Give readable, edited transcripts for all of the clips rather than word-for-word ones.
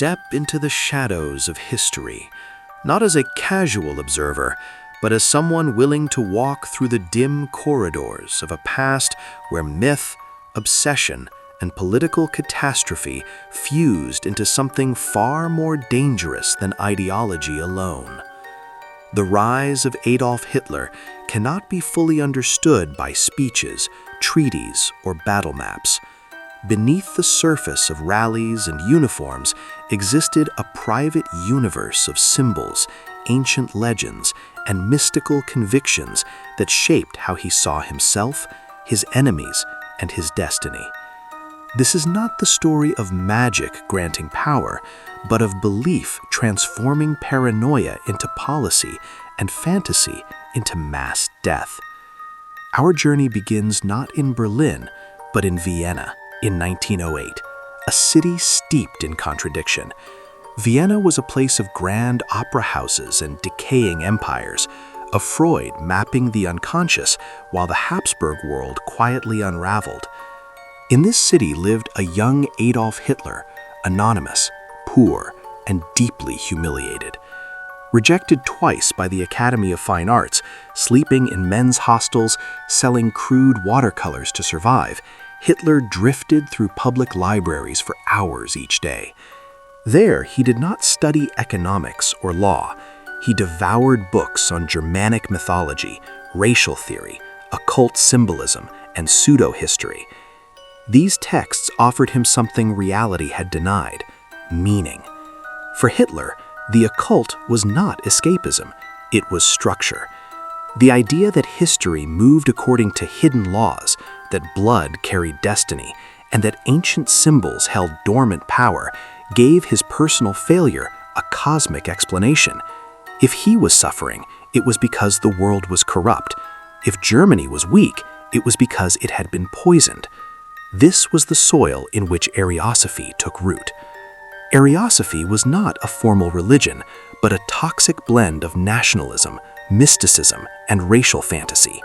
step into the shadows of history, not as a casual observer, but as someone willing to walk through the dim corridors of a past where myth, obsession, and political catastrophe fused into something far more dangerous than ideology alone. The rise of Adolf Hitler cannot be fully understood by speeches, treaties, or battle maps. Beneath the surface of rallies and uniforms existed a private universe of symbols, ancient legends, and mystical convictions that shaped how he saw himself, his enemies, and his destiny. This is not the story of magic granting power, but of belief transforming paranoia into policy and fantasy into mass death. Our journey begins not in Berlin, but in Vienna in 1908, a city steeped in contradiction. Vienna was a place of grand opera houses and decaying empires, of Freud mapping the unconscious while the Habsburg world quietly unraveled. In this city lived a young Adolf Hitler, anonymous, poor, and deeply humiliated. Rejected twice by the Academy of Fine Arts, sleeping in men's hostels, selling crude watercolors to survive, Hitler drifted through public libraries for hours each day. There, he did not study economics or law. He devoured books on Germanic mythology, racial theory, occult symbolism, and pseudo-history. These texts offered him something reality had denied: meaning. For Hitler, the occult was not escapism, it was structure. The idea that history moved according to hidden laws, that blood carried destiny, and that ancient symbols held dormant power gave his personal failure a cosmic explanation. If he was suffering, it was because the world was corrupt. If Germany was weak, it was because it had been poisoned. This was the soil in which Ariosophy took root. Ariosophy was not a formal religion, but a toxic blend of nationalism, mysticism, and racial fantasy.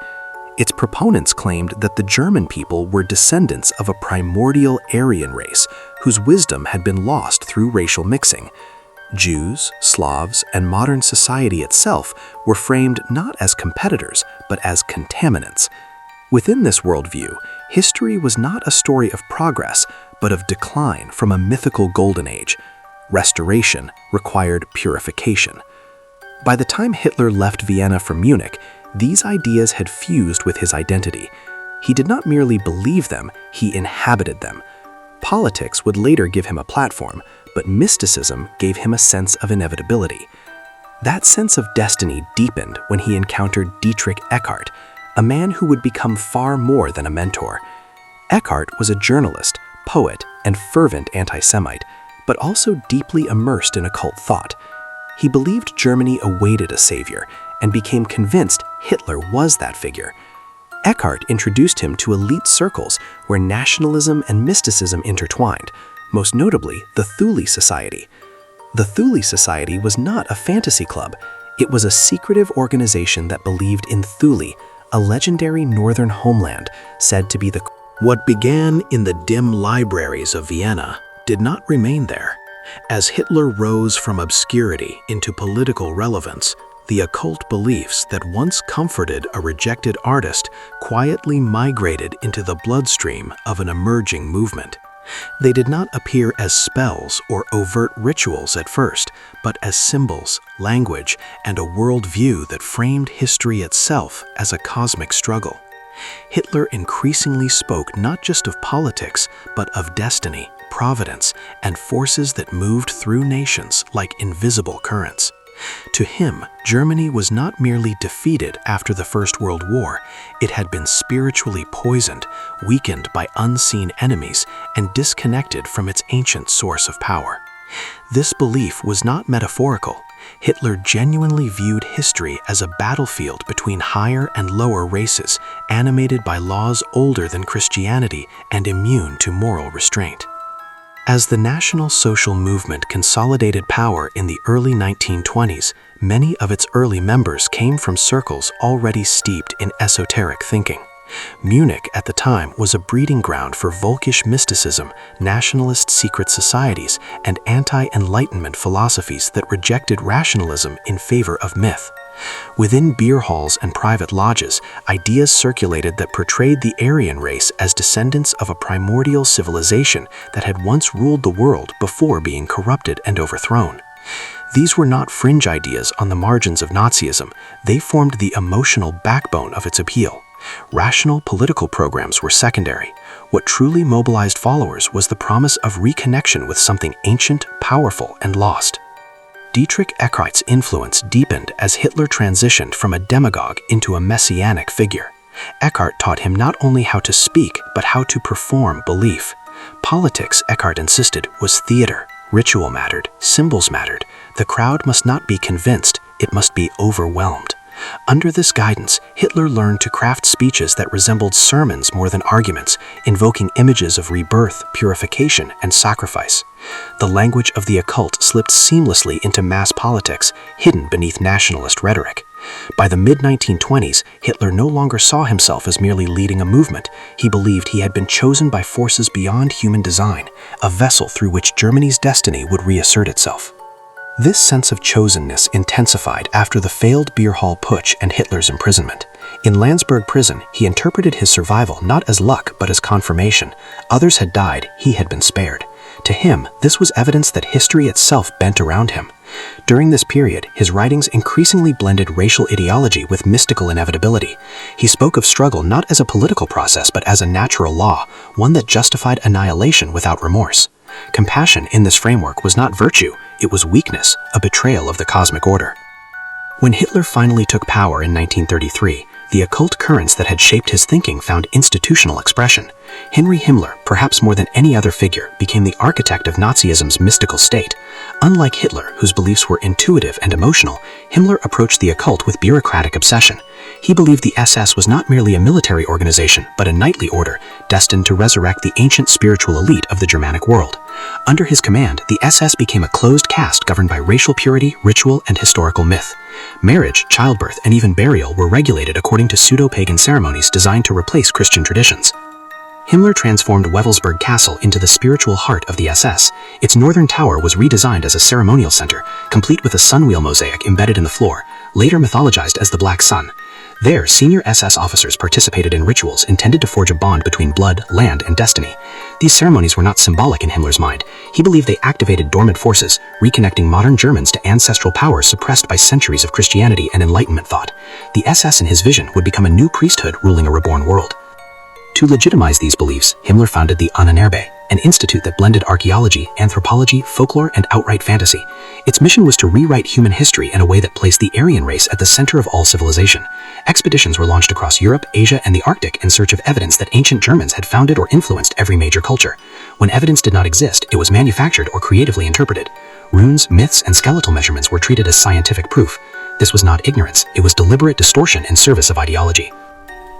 Its proponents claimed that the German people were descendants of a primordial Aryan race whose wisdom had been lost through racial mixing. Jews, Slavs, and modern society itself were framed not as competitors, but as contaminants. Within this worldview, history was not a story of progress, but of decline from a mythical golden age. Restoration required purification. By the time Hitler left Vienna for Munich, these ideas had fused with his identity. He did not merely believe them, he inhabited them. Politics would later give him a platform, but mysticism gave him a sense of inevitability. That sense of destiny deepened when he encountered Dietrich Eckart, a man who would become far more than a mentor. Eckart was a journalist, poet, and fervent anti-Semite, but also deeply immersed in occult thought. He believed Germany awaited a savior and became convinced Hitler was that figure. Eckart introduced him to elite circles where nationalism and mysticism intertwined, most notably the Thule Society. The Thule Society was not a fantasy club. It was a secretive organization that believed in Thule, a legendary northern homeland said to be the... What began in the dim libraries of Vienna did not remain there. As Hitler rose from obscurity into political relevance, the occult beliefs that once comforted a rejected artist quietly migrated into the bloodstream of an emerging movement. They did not appear as spells or overt rituals at first, but as symbols, language, and a worldview that framed history itself as a cosmic struggle. Hitler increasingly spoke not just of politics, but of destiny, providence, and forces that moved through nations like invisible currents. To him, Germany was not merely defeated after the First World War, it had been spiritually poisoned, weakened by unseen enemies, and disconnected from its ancient source of power. This belief was not metaphorical. Hitler genuinely viewed history as a battlefield between higher and lower races, animated by laws older than Christianity and immune to moral restraint. As the National Social Movement consolidated power in the early 1920s, many of its early members came from circles already steeped in esoteric thinking. Munich at the time was a breeding ground for Völkisch mysticism, nationalist secret societies, and anti-Enlightenment philosophies that rejected rationalism in favor of myth. Within beer halls and private lodges, ideas circulated that portrayed the Aryan race as descendants of a primordial civilization that had once ruled the world before being corrupted and overthrown. These were not fringe ideas on the margins of Nazism, they formed the emotional backbone of its appeal. Rational political programs were secondary. What truly mobilized followers was the promise of reconnection with something ancient, powerful, and lost. Dietrich Eckart's influence deepened as Hitler transitioned from a demagogue into a messianic figure. Eckart taught him not only how to speak, but how to perform belief. Politics, Eckart insisted, was theater. Ritual mattered, symbols mattered. The crowd must not be convinced, it must be overwhelmed. Under this guidance, Hitler learned to craft speeches that resembled sermons more than arguments, invoking images of rebirth, purification, and sacrifice. The language of the occult slipped seamlessly into mass politics, hidden beneath nationalist rhetoric. By the mid-1920s, Hitler no longer saw himself as merely leading a movement. He believed he had been chosen by forces beyond human design, a vessel through which Germany's destiny would reassert itself. This sense of chosenness intensified after the failed beer hall putsch and Hitler's imprisonment. In Landsberg prison, he interpreted his survival not as luck but as confirmation. Others had died, he had been spared. To him, this was evidence that history itself bent around him. During this period, his writings increasingly blended racial ideology with mystical inevitability. He spoke of struggle not as a political process but as a natural law, one that justified annihilation without remorse. Compassion in this framework was not virtue, it was weakness, a betrayal of the cosmic order. When Hitler finally took power in 1933, the occult currents that had shaped his thinking found institutional expression. Heinrich Himmler, perhaps more than any other figure, became the architect of Nazism's mystical state. Unlike Hitler, whose beliefs were intuitive and emotional, Himmler approached the occult with bureaucratic obsession. He believed the SS was not merely a military organization, but a knightly order, destined to resurrect the ancient spiritual elite of the Germanic world. Under his command, the SS became a closed caste governed by racial purity, ritual, and historical myth. Marriage, childbirth, and even burial were regulated according to pseudo-pagan ceremonies designed to replace Christian traditions. Himmler transformed Wewelsburg Castle into the spiritual heart of the SS. Its northern tower was redesigned as a ceremonial center, complete with a sunwheel mosaic embedded in the floor, later mythologized as the Black Sun. There, senior SS officers participated in rituals intended to forge a bond between blood, land, and destiny. These ceremonies were not symbolic in Himmler's mind. He believed they activated dormant forces, reconnecting modern Germans to ancestral powers suppressed by centuries of Christianity and Enlightenment thought. The SS in his vision would become a new priesthood ruling a reborn world. To legitimize these beliefs, Himmler founded the Ahnenerbe, an institute that blended archaeology, anthropology, folklore, and outright fantasy. Its mission was to rewrite human history in a way that placed the Aryan race at the center of all civilization. Expeditions were launched across Europe, Asia, and the Arctic in search of evidence that ancient Germans had founded or influenced every major culture. When evidence did not exist, it was manufactured or creatively interpreted. Runes, myths, and skeletal measurements were treated as scientific proof. This was not ignorance, it was deliberate distortion in service of ideology.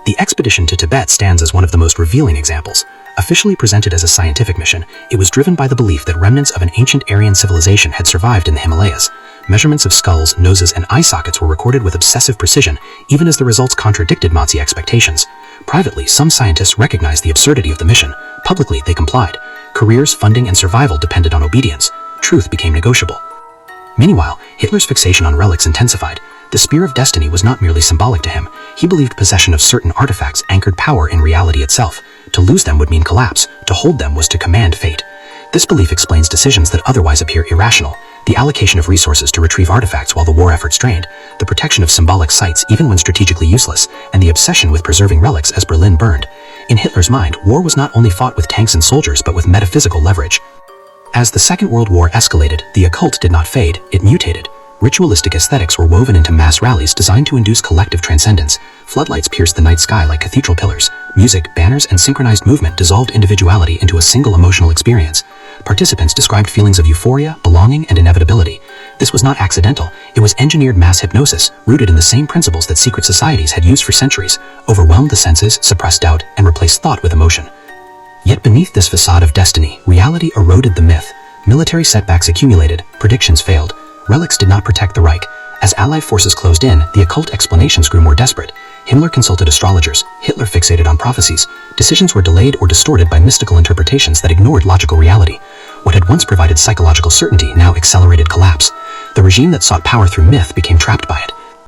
The expedition to Tibet stands as one of the most revealing examples. Officially presented as a scientific mission, it was driven by the belief that remnants of an ancient Aryan civilization had survived in the Himalayas. Measurements of skulls, noses, and eye sockets were recorded with obsessive precision, even as the results contradicted Nazi expectations. Privately, some scientists recognized the absurdity of the mission. Publicly, they complied. Careers, funding, and survival depended on obedience. Truth became negotiable. Meanwhile, Hitler's fixation on relics intensified. The spear of destiny was not merely symbolic to him. He believed possession of certain artifacts anchored power in reality itself. To lose them would mean collapse. To hold them was to command fate. This belief explains decisions that otherwise appear irrational. The allocation of resources to retrieve artifacts while the war effort strained, the protection of symbolic sites even when strategically useless, and the obsession with preserving relics as Berlin burned. In Hitler's mind, war was not only fought with tanks and soldiers but with metaphysical leverage. As the Second World War escalated, the occult did not fade, it mutated. Ritualistic aesthetics were woven into mass rallies designed to induce collective transcendence. Floodlights pierced the night sky like cathedral pillars. Music, banners, and synchronized movement dissolved individuality into a single emotional experience. Participants described feelings of euphoria, belonging, and inevitability. This was not accidental. It was engineered mass hypnosis, rooted in the same principles that secret societies had used for centuries: overwhelmed the senses, suppressed doubt, and replaced thought with emotion. Yet beneath this facade of destiny, reality eroded the myth. Military setbacks accumulated, predictions failed. Relics did not protect the Reich. As Allied forces closed in, the occult explanations grew more desperate. Himmler consulted astrologers, Hitler fixated on prophecies. Decisions were delayed or distorted by mystical interpretations that ignored logical reality. What had once provided psychological certainty now accelerated collapse. The regime that sought power through myth became trapped by it.